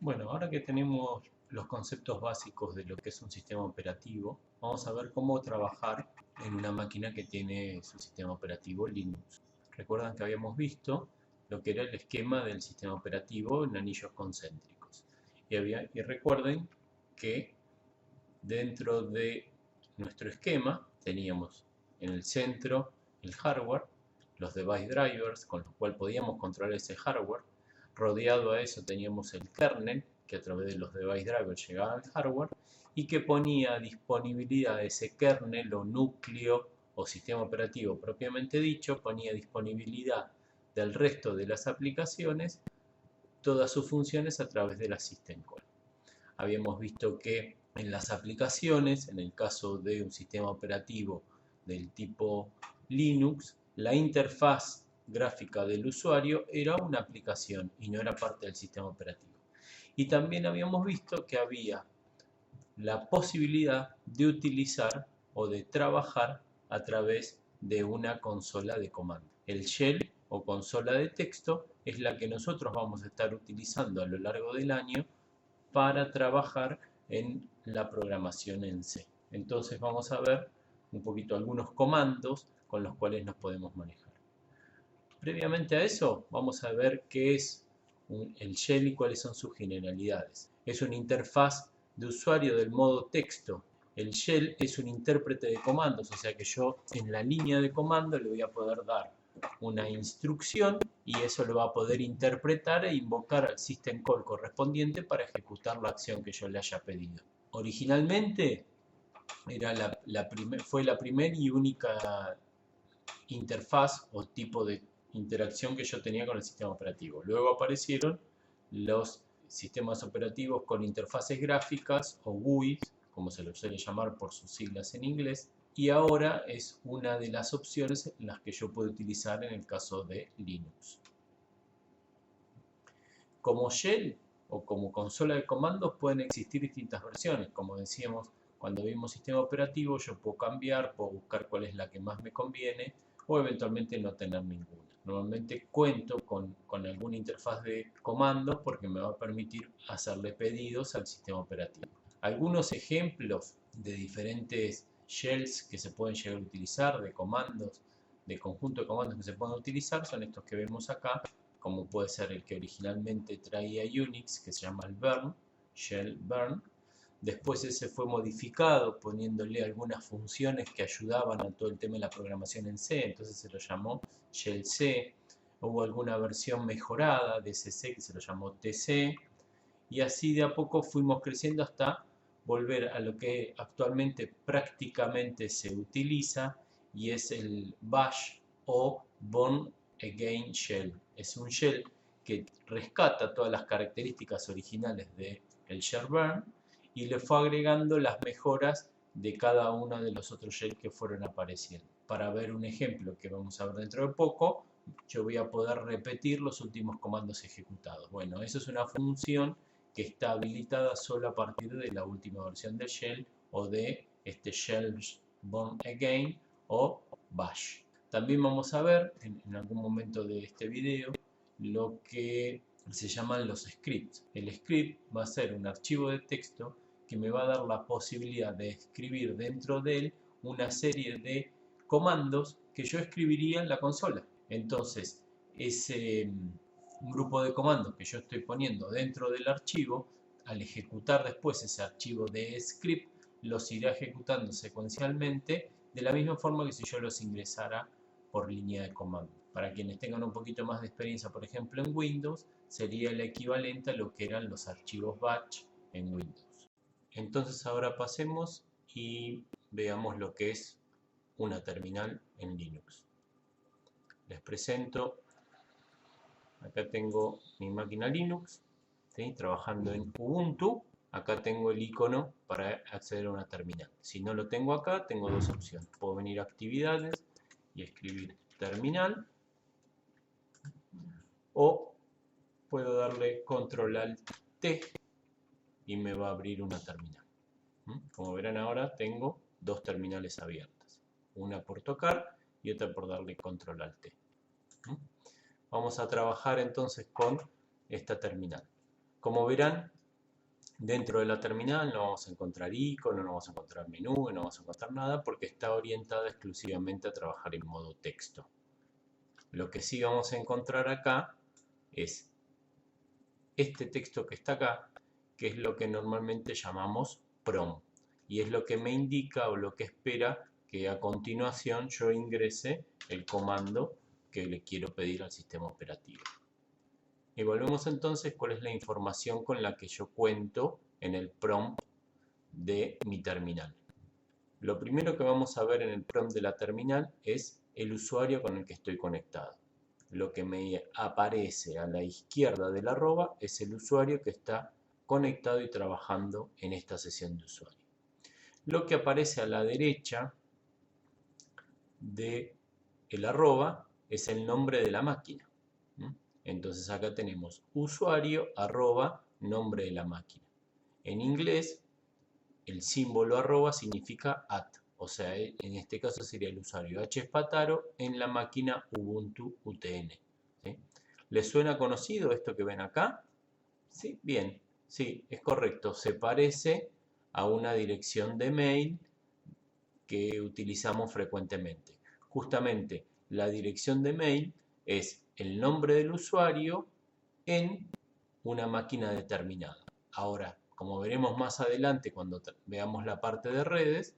Bueno, ahora que tenemos los conceptos básicos de lo que es un sistema operativo, vamos a ver cómo trabajar en una máquina que tiene su sistema operativo Linux. Recuerdan que habíamos visto lo que era el esquema del sistema operativo en anillos concéntricos. Y recuerden que dentro de nuestro esquema teníamos en el centro el hardware, los device drivers con los cuales podíamos controlar ese hardware. Rodeado a eso teníamos el kernel, que a través de los device drivers llegaba al hardware y que ponía a disponibilidad de ese kernel o núcleo o sistema operativo propiamente dicho, ponía disponibilidad del resto de las aplicaciones todas sus funciones a través de la system call. Habíamos visto que en las aplicaciones, en el caso de un sistema operativo del tipo Linux, la interfaz gráfica del usuario era una aplicación y no era parte del sistema operativo. Y también habíamos visto que había la posibilidad de utilizar o de trabajar a través de una consola de comando. El shell o consola de texto es la que nosotros vamos a estar utilizando a lo largo del año para trabajar en la programación en C. Entonces vamos a ver un poquito algunos comandos con los cuales nos podemos manejar. Previamente a eso vamos a ver qué es el shell y cuáles son sus generalidades. Es una interfaz de usuario del modo texto. El shell es un intérprete de comandos, o sea que yo en la línea de comando le voy a poder dar una instrucción y eso lo va a poder interpretar e invocar al system call correspondiente para ejecutar la acción que yo le haya pedido. Originalmente fue la primera y única interfaz o tipo de interacción que yo tenía con el sistema operativo. Luego aparecieron los sistemas operativos con interfaces gráficas o GUIs, como se los suele llamar por sus siglas en inglés, y ahora es una de las opciones en las que yo puedo utilizar en el caso de Linux. Como shell o como consola de comandos pueden existir distintas versiones. Como decíamos, cuando vimos sistema operativo yo puedo cambiar, puedo buscar cuál es la que más me conviene o eventualmente no tener ninguna. Normalmente cuento con alguna interfaz de comandos porque me va a permitir hacerle pedidos al sistema operativo. Algunos ejemplos de diferentes shells que se pueden llegar a utilizar, de comandos, de conjunto de comandos que se pueden utilizar, son estos que vemos acá, como puede ser el que originalmente traía Unix, que se llama el Burn, Shell Burn. Después ese fue modificado poniéndole algunas funciones que ayudaban a todo el tema de la programación en C, entonces se lo llamó Shell C. Hubo alguna versión mejorada de CC que se lo llamó TC, y así de a poco fuimos creciendo hasta volver a lo que actualmente prácticamente se utiliza y es el Bash o Born Again Shell. Es un shell que rescata todas las características originales del shell burn y le fue agregando las mejoras de cada uno de los otros shells que fueron apareciendo. Para ver un ejemplo que vamos a ver dentro de poco, yo voy a poder repetir los últimos comandos ejecutados. Bueno, eso es una función que está habilitada solo a partir de la última versión de shell o de este shell born again o bash. También vamos a ver en algún momento de este video lo que se llaman los scripts. El script va a ser un archivo de texto que me va a dar la posibilidad de escribir dentro de él una serie de comandos que yo escribiría en la consola. Entonces, ese grupo de comandos que yo estoy poniendo dentro del archivo, al ejecutar después ese archivo de script, los irá ejecutando secuencialmente de la misma forma que si yo los ingresara por línea de comando. Para quienes tengan un poquito más de experiencia, por ejemplo, en Windows, sería el equivalente a lo que eran los archivos batch en Windows. Entonces ahora pasemos y veamos lo que es una terminal en Linux. Les presento, acá tengo mi máquina Linux, ¿sí? Trabajando en Ubuntu. Acá tengo el icono para acceder a una terminal. Si no lo tengo acá, tengo dos opciones. Puedo venir a actividades y escribir terminal, o puedo darle control alt T y me va a abrir una terminal. Como verán ahora tengo dos terminales abiertas, una por tocar y otra por darle control alt T. Vamos a trabajar entonces con esta terminal. Como verán, dentro de la terminal no vamos a encontrar icono, no vamos a encontrar menú, no vamos a encontrar nada porque está orientada exclusivamente a trabajar en modo texto. Lo que sí vamos a encontrar acá es este texto que está acá, que es lo que normalmente llamamos prompt, y es lo que me indica o lo que espera que a continuación yo ingrese el comando que le quiero pedir al sistema operativo. Y volvemos entonces cuál es la información con la que yo cuento en el prompt de mi terminal. Lo primero que vamos a ver en el prompt de la terminal es el usuario con el que estoy conectado. Lo que me aparece a la izquierda del arroba es el usuario que está conectado y trabajando en esta sesión de usuario. Lo que aparece a la derecha del arroba es el nombre de la máquina. Entonces acá tenemos usuario arroba nombre de la máquina. En inglés el símbolo arroba significa at, o sea, en este caso sería el usuario hspataro en la máquina Ubuntu UTN. ¿Sí? ¿Les suena conocido esto que ven acá? Sí, bien, sí, es correcto. Se parece a una dirección de mail que utilizamos frecuentemente. Justamente la dirección de mail es el nombre del usuario en una máquina determinada. Ahora, como veremos más adelante cuando veamos la parte de redes,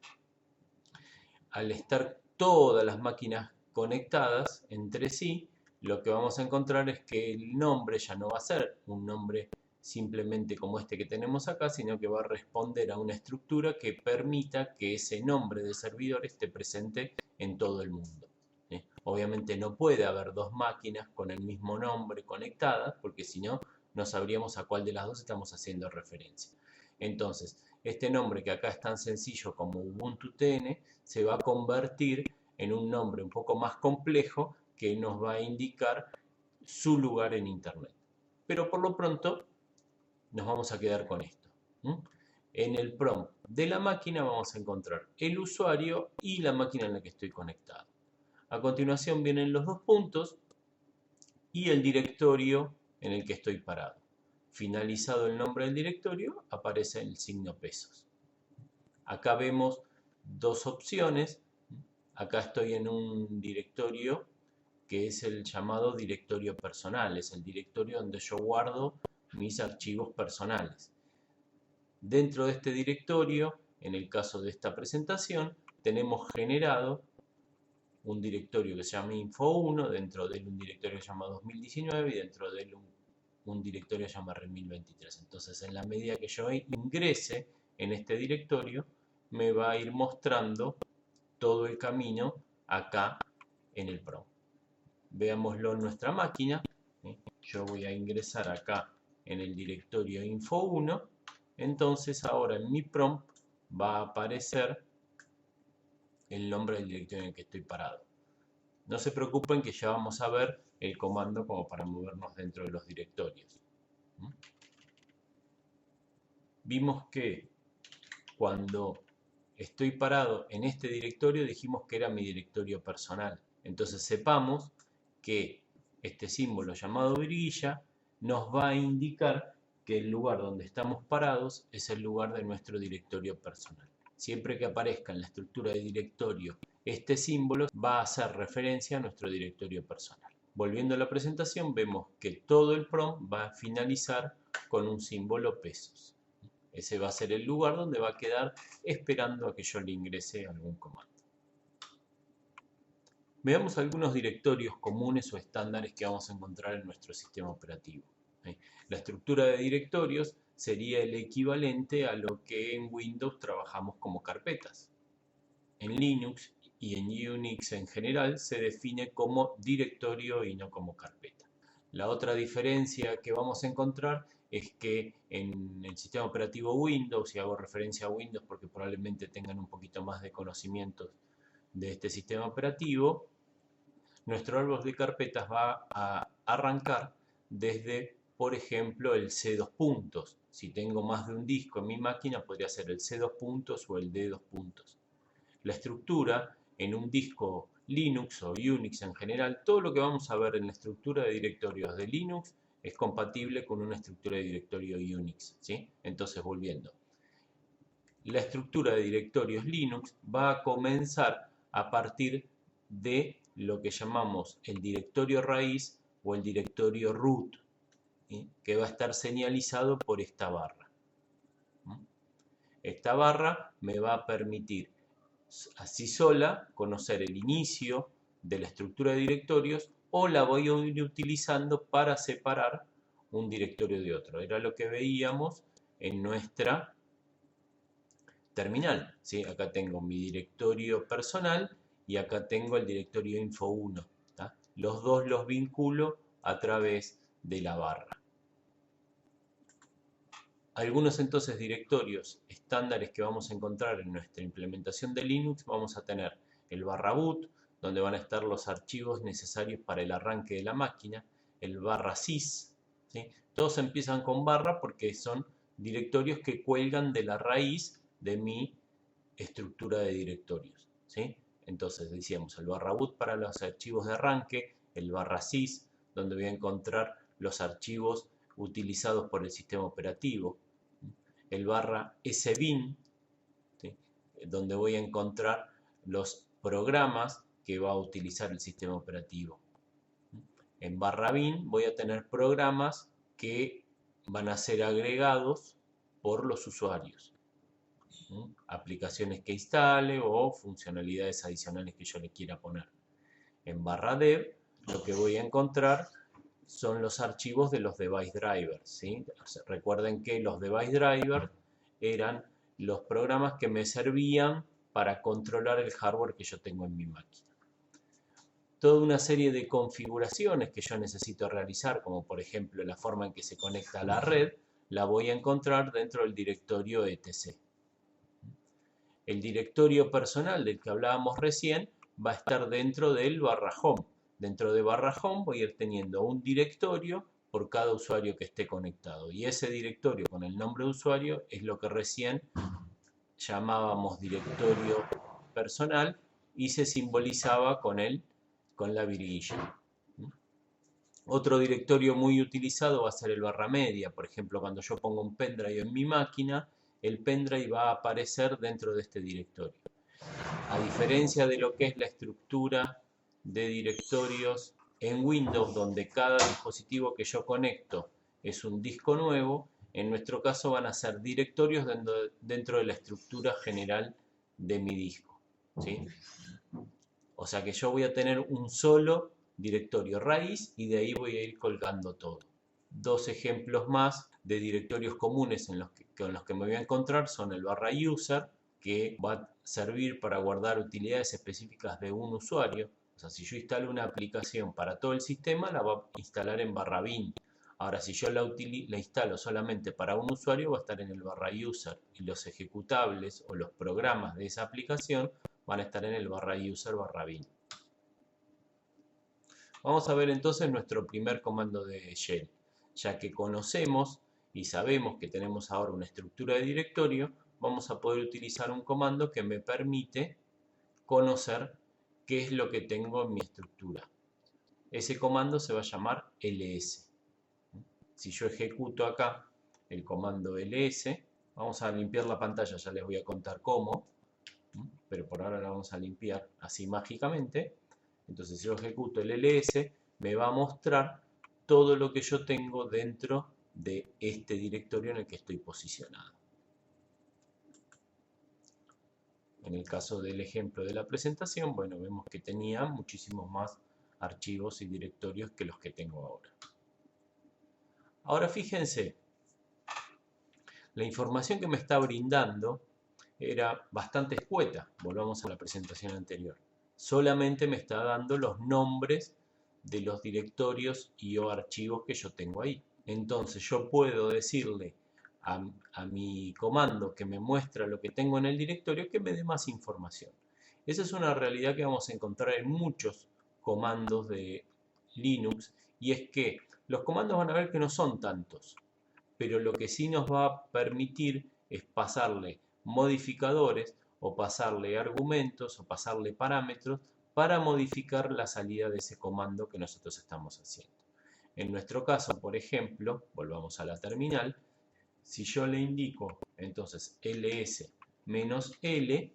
al estar todas las máquinas conectadas entre sí, lo que vamos a encontrar es que el nombre ya no va a ser un nombre simplemente como este que tenemos acá, sino que va a responder a una estructura que permita que ese nombre de servidor esté presente en todo el mundo. Obviamente no puede haber dos máquinas con el mismo nombre conectadas, porque si no, no sabríamos a cuál de las dos estamos haciendo referencia. Entonces, este nombre que acá es tan sencillo como Ubuntu TN se va a convertir en un nombre un poco más complejo que nos va a indicar su lugar en Internet. Pero por lo pronto nos vamos a quedar con esto. En el prompt de la máquina vamos a encontrar el usuario y la máquina en la que estoy conectado. A continuación vienen los dos puntos y el directorio en el que estoy parado. Finalizado el nombre del directorio, aparece el signo pesos. Acá vemos dos opciones. Acá estoy en un directorio que es el llamado directorio personal. Es el directorio donde yo guardo mis archivos personales. Dentro de este directorio, en el caso de esta presentación, tenemos generado un directorio que se llama Info1, dentro de él un directorio que se llama 2019 y dentro de él un directorio que se llama Red 1023. Entonces, en la medida que yo ingrese en este directorio, me va a ir mostrando todo el camino acá en el prompt. Veámoslo en nuestra máquina. Yo voy a ingresar acá en el directorio Info1. Entonces, ahora en mi prompt va a aparecer el nombre del directorio en el que estoy parado. No se preocupen que ya vamos a ver el comando como para movernos dentro de los directorios. Vimos que cuando estoy parado en este directorio dijimos que era mi directorio personal. Entonces sepamos que este símbolo llamado virguilla nos va a indicar que el lugar donde estamos parados es el lugar de nuestro directorio personal. Siempre que aparezca en la estructura de directorio este símbolo va a hacer referencia a nuestro directorio personal. Volviendo a la presentación, vemos que todo el prompt va a finalizar con un símbolo pesos. Ese va a ser el lugar donde va a quedar esperando a que yo le ingrese algún comando. Veamos algunos directorios comunes o estándares que vamos a encontrar en nuestro sistema operativo. La estructura de directorios sería el equivalente a lo que en Windows trabajamos como carpetas. En Linux y en Unix en general se define como directorio y no como carpeta. La otra diferencia que vamos a encontrar es que en el sistema operativo Windows, y hago referencia a Windows porque probablemente tengan un poquito más de conocimientos de este sistema operativo, nuestro árbol de carpetas va a arrancar desde, por ejemplo, el C2 puntos. Si tengo más de un disco en mi máquina, podría ser el C2 puntos o el D2 puntos. La estructura en un disco Linux o Unix en general, todo lo que vamos a ver en la estructura de directorios de Linux es compatible con una estructura de directorio Unix, ¿sí? Entonces, volviendo. La estructura de directorios Linux va a comenzar a partir de lo que llamamos el directorio raíz o el directorio root, ¿sí? Que va a estar señalizado por esta barra. Esta barra me va a permitir así sola conocer el inicio de la estructura de directorios o la voy a ir utilizando para separar un directorio de otro. Era lo que veíamos en nuestra terminal, ¿sí? Acá tengo mi directorio personal y acá tengo el directorio info1. ¿tá? Los dos los vinculo a través de la barra. Algunos entonces directorios estándares que vamos a encontrar en nuestra implementación de Linux, vamos a tener el barra boot, donde van a estar los archivos necesarios para el arranque de la máquina, el barra sys, ¿sí? Todos empiezan con barra porque son directorios que cuelgan de la raíz de mi estructura de directorios, ¿sí? Entonces decíamos el barra boot para los archivos de arranque, el barra sys, donde voy a encontrar los archivos utilizados por el sistema operativo, el barra sbin, ¿sí? Donde voy a encontrar los programas que va a utilizar el sistema operativo. En barra bin voy a tener programas que van a ser agregados por los usuarios, aplicaciones que instale o funcionalidades adicionales que yo le quiera poner. En barra dev lo que voy a encontrar son los archivos de los device drivers, ¿sí? Recuerden que los device drivers eran los programas que me servían para controlar el hardware que yo tengo en mi máquina. Toda una serie de configuraciones que yo necesito realizar, como por ejemplo la forma en que se conecta a la red, la voy a encontrar dentro del directorio etc. El directorio personal del que hablábamos recién va a estar dentro del barra home. Dentro de barra home voy a ir teniendo un directorio por cada usuario que esté conectado. Y ese directorio con el nombre de usuario es lo que recién llamábamos directorio personal y se simbolizaba con la virguilla. Otro directorio muy utilizado va a ser el barra media. Por ejemplo, cuando yo pongo un pendrive en mi máquina, el pendrive va a aparecer dentro de este directorio. A diferencia de lo que es la estructura de directorios en Windows, donde cada dispositivo que yo conecto es un disco nuevo, en nuestro caso van a ser directorios dentro de la estructura general de mi disco, ¿sí? O sea que yo voy a tener un solo directorio raíz y de ahí voy a ir colgando todo. Dos ejemplos más de directorios comunes con los que me voy a encontrar son el barra user, que va a servir para guardar utilidades específicas de un usuario. O sea, si yo instalo una aplicación para todo el sistema, la va a instalar en barra bin. Ahora, si yo la instalo solamente para un usuario, va a estar en el barra user. Y los ejecutables o los programas de esa aplicación van a estar en el barra user barra bin. Vamos a ver entonces nuestro primer comando de shell. Ya que conocemos y sabemos que tenemos ahora una estructura de directorio, vamos a poder utilizar un comando que me permite conocer qué es lo que tengo en mi estructura. Ese comando se va a llamar ls. Si yo ejecuto acá el comando ls, vamos a limpiar la pantalla, ya les voy a contar cómo, pero por ahora la vamos a limpiar así mágicamente. Entonces si yo ejecuto el ls, me va a mostrar todo lo que yo tengo dentro de este directorio en el que estoy posicionado. En el caso del ejemplo de la presentación, bueno, vemos que tenía muchísimos más archivos y directorios que los que tengo ahora. Ahora fíjense, la información que me está brindando era bastante escueta. Volvamos a la presentación anterior. Solamente me está dando los nombres de los directorios y o archivos que yo tengo ahí. Entonces yo puedo decirle a mi comando que me muestra lo que tengo en el directorio que me dé más información. Esa es una realidad que vamos a encontrar en muchos comandos de Linux, y es que los comandos van a ver que no son tantos, pero lo que sí nos va a permitir es pasarle modificadores o pasarle argumentos o pasarle parámetros para modificar la salida de ese comando que nosotros estamos haciendo. En nuestro caso, por ejemplo, volvamos a la terminal, si yo le indico entonces ls menos l,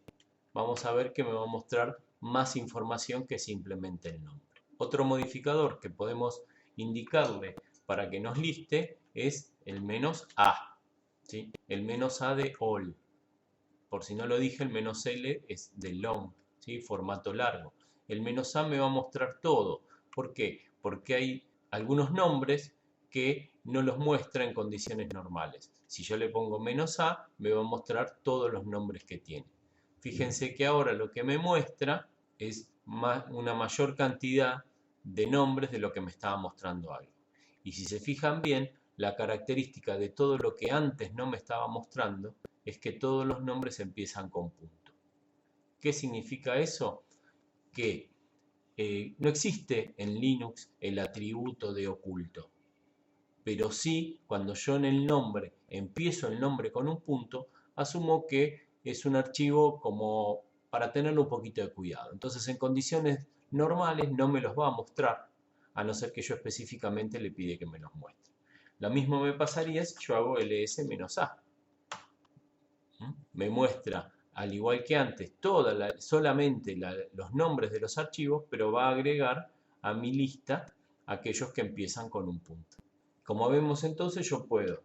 vamos a ver que me va a mostrar más información que simplemente el nombre. Otro modificador que podemos indicarle para que nos liste es el menos a, ¿sí? El menos a de all. Por si no lo dije, el menos L es de long, ¿sí? Formato largo. El menos A me va a mostrar todo. ¿Por qué? Porque hay algunos nombres que no los muestra en condiciones normales. Si yo le pongo menos A, me va a mostrar todos los nombres que tiene. Fíjense que ahora lo que me muestra es una mayor cantidad de nombres de lo que me estaba mostrando algo. Y si se fijan bien, la característica de todo lo que antes no me estaba mostrando es que todos los nombres empiezan con punto. ¿Qué significa eso? Que no existe en Linux el atributo de oculto, pero sí, cuando yo en el nombre empiezo el nombre con un punto, asumo que es un archivo como para tenerlo un poquito de cuidado. Entonces, en condiciones normales no me los va a mostrar, a no ser que yo específicamente le pide que me los muestre. Lo mismo me pasaría si yo hago ls-a. Me muestra, al igual que antes, solamente los nombres de los archivos, pero va a agregar a mi lista aquellos que empiezan con un punto. Como vemos entonces, yo puedo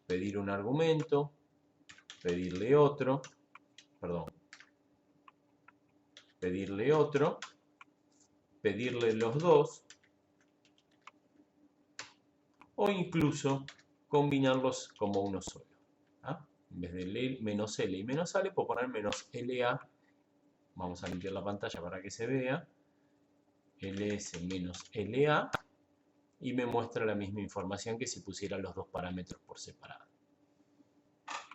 pedir un argumento, pedirle otro, pedirle los dos, o incluso combinarlos como uno solo. ¿Ah? En vez de menos L y menos A, le puedo poner menos LA. Vamos a limpiar la pantalla para que se vea. ls menos LA. Y me muestra la misma información que si pusiera los dos parámetros por separado.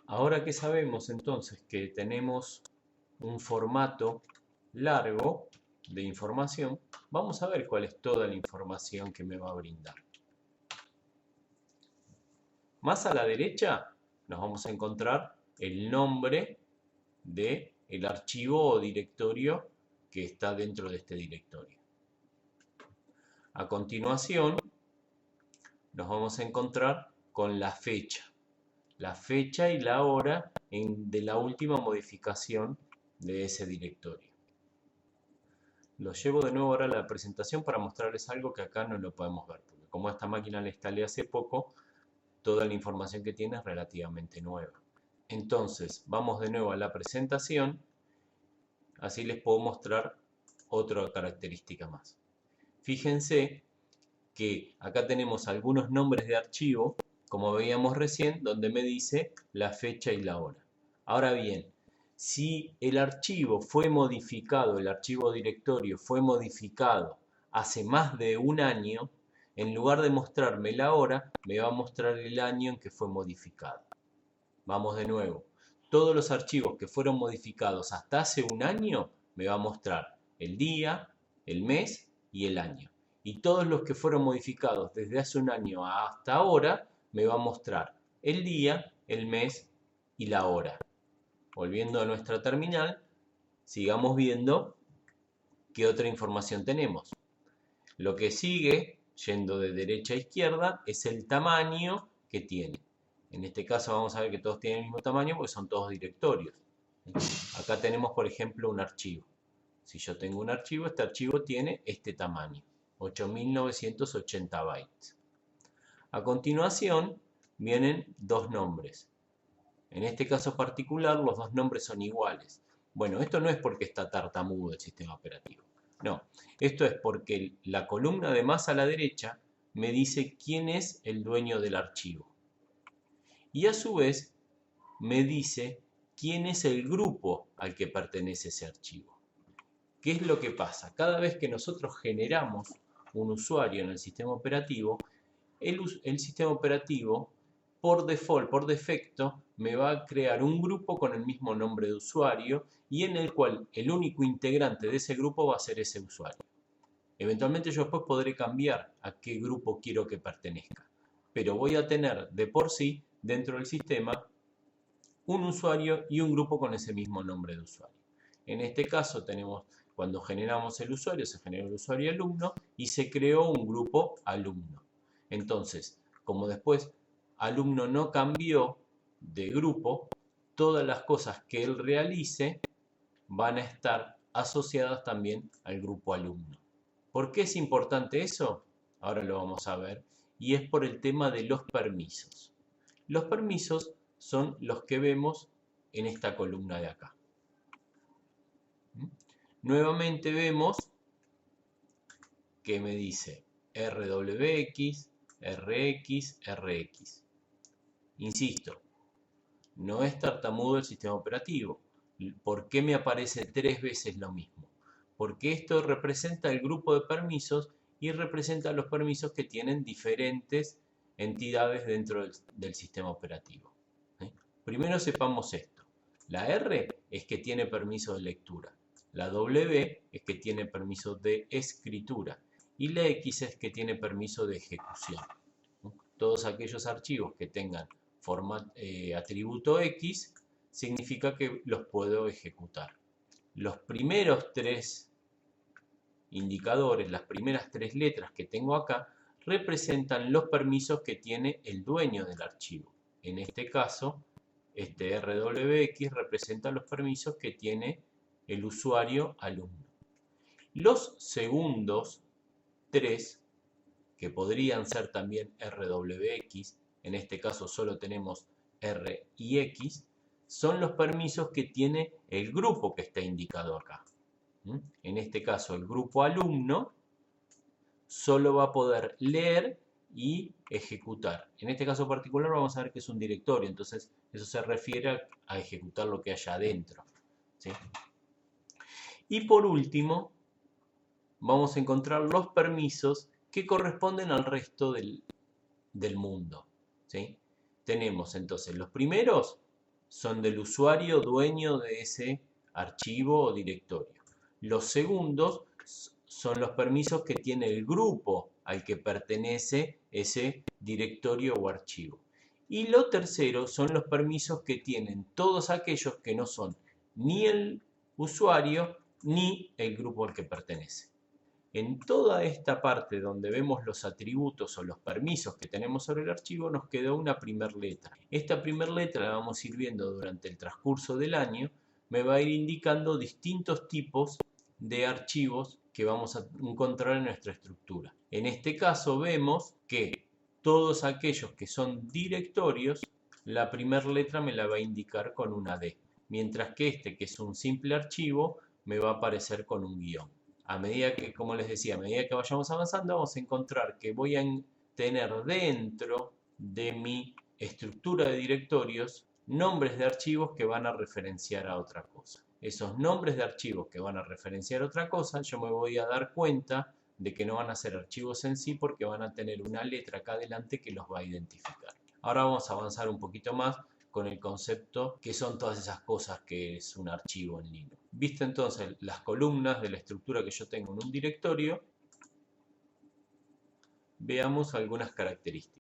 Ahora que sabemos entonces que tenemos un formato largo de información, vamos a ver cuál es toda la información que me va a brindar. Más a la derecha nos vamos a encontrar el nombre del archivo o directorio que está dentro de este directorio. A continuación nos vamos a encontrar con la fecha y la hora de la última modificación de ese directorio. Los llevo de nuevo ahora a la presentación para mostrarles algo que acá no lo podemos ver, porque como esta máquina la instalé hace poco, toda la información que tiene es relativamente nueva. Entonces, vamos de nuevo a la presentación, así les puedo mostrar otra característica más. Fíjense que acá tenemos algunos nombres de archivo, como veíamos recién, donde me dice la fecha y la hora. Ahora bien, si el archivo fue modificado, el archivo directorio fue modificado hace más de un año, en lugar de mostrarme la hora, me va a mostrar el año en que fue modificado. Vamos de nuevo. Todos los archivos que fueron modificados hasta hace un año, me va a mostrar el día, el mes y el año. Y todos los que fueron modificados desde hace un año hasta ahora, me va a mostrar el día, el mes y la hora. Volviendo a nuestra terminal, sigamos viendo qué otra información tenemos. Lo que sigue, yendo de derecha a izquierda, es el tamaño que tiene. En este caso vamos a ver que todos tienen el mismo tamaño porque son todos directorios. Acá tenemos, por ejemplo, un archivo. Si yo tengo un archivo, este archivo tiene este tamaño, 8980 bytes. A continuación vienen dos nombres. En este caso particular, los dos nombres son iguales. Bueno, esto no es porque está tartamudo el sistema operativo. No, esto es porque la columna de más a la derecha me dice quién es el dueño del archivo. Y a su vez me dice quién es el grupo al que pertenece ese archivo. ¿Qué es lo que pasa? Cada vez que nosotros generamos un usuario en el sistema operativo, el sistema operativo por default, por defecto, me va a crear un grupo con el mismo nombre de usuario y en el cual el único integrante de ese grupo va a ser ese usuario. Eventualmente yo después podré cambiar a qué grupo quiero que pertenezca, pero voy a tener de por sí dentro del sistema un usuario y un grupo con ese mismo nombre de usuario. En este caso tenemos, cuando generamos el usuario, se generó el usuario alumno y se creó un grupo alumno. Entonces, como después alumno no cambió de grupo, todas las cosas que él realice van a estar asociadas también al grupo alumno. ¿Por qué es importante eso? Ahora lo vamos a ver. Y es por el tema de los permisos. Los permisos son los que vemos en esta columna de acá. Nuevamente vemos que me dice RWX, RX, RX. Insisto, no es tartamudo el sistema operativo. ¿Por qué me aparece 3 veces lo mismo? Porque esto representa el grupo de permisos y representa los permisos que tienen diferentes entidades dentro del sistema operativo. Primero sepamos esto. La R es que tiene permiso de lectura. La W es que tiene permiso de escritura. Y la X es que tiene permiso de ejecución. Todos aquellos archivos que tengan atributo X significa que los puedo ejecutar. Los primeros 3 indicadores, las primeras 3 letras que tengo acá, representan los permisos que tiene el dueño del archivo. En este caso, este RWX representa los permisos que tiene el usuario alumno. Los segundos 3, que podrían ser también RWX, en este caso solo tenemos R y X, son los permisos que tiene el grupo que está indicado acá. En este caso, el grupo alumno solo va a poder leer y ejecutar. En este caso particular vamos a ver que es un directorio, entonces eso se refiere a ejecutar lo que haya adentro, ¿sí? Y por último, vamos a encontrar los permisos que corresponden al resto del mundo, ¿sí? Tenemos entonces los primeros son del usuario dueño de ese archivo o directorio. Los segundos son los permisos que tiene el grupo al que pertenece ese directorio o archivo. Y lo tercero son los permisos que tienen todos aquellos que no son ni el usuario ni el grupo al que pertenece. En toda esta parte donde vemos los atributos o los permisos que tenemos sobre el archivo nos quedó una primera letra. Esta primera letra la vamos a ir viendo durante el transcurso del año, me va a ir indicando distintos tipos de archivos que vamos a encontrar en nuestra estructura. En este caso vemos que todos aquellos que son directorios, la primera letra me la va a indicar con una D, mientras que este, que es un simple archivo, me va a aparecer con un guión. A medida que, como les decía, a medida que vayamos avanzando, vamos a encontrar que voy a tener dentro de mi estructura de directorios nombres de archivos que van a referenciar a otra cosa. Esos nombres de archivos que van a referenciar a otra cosa, yo me voy a dar cuenta de que no van a ser archivos en sí porque van a tener una letra acá adelante que los va a identificar. Ahora vamos a avanzar un poquito más con el concepto que son todas esas cosas que es un archivo en Linux. Visto entonces las columnas de la estructura que yo tengo en un directorio, veamos algunas características.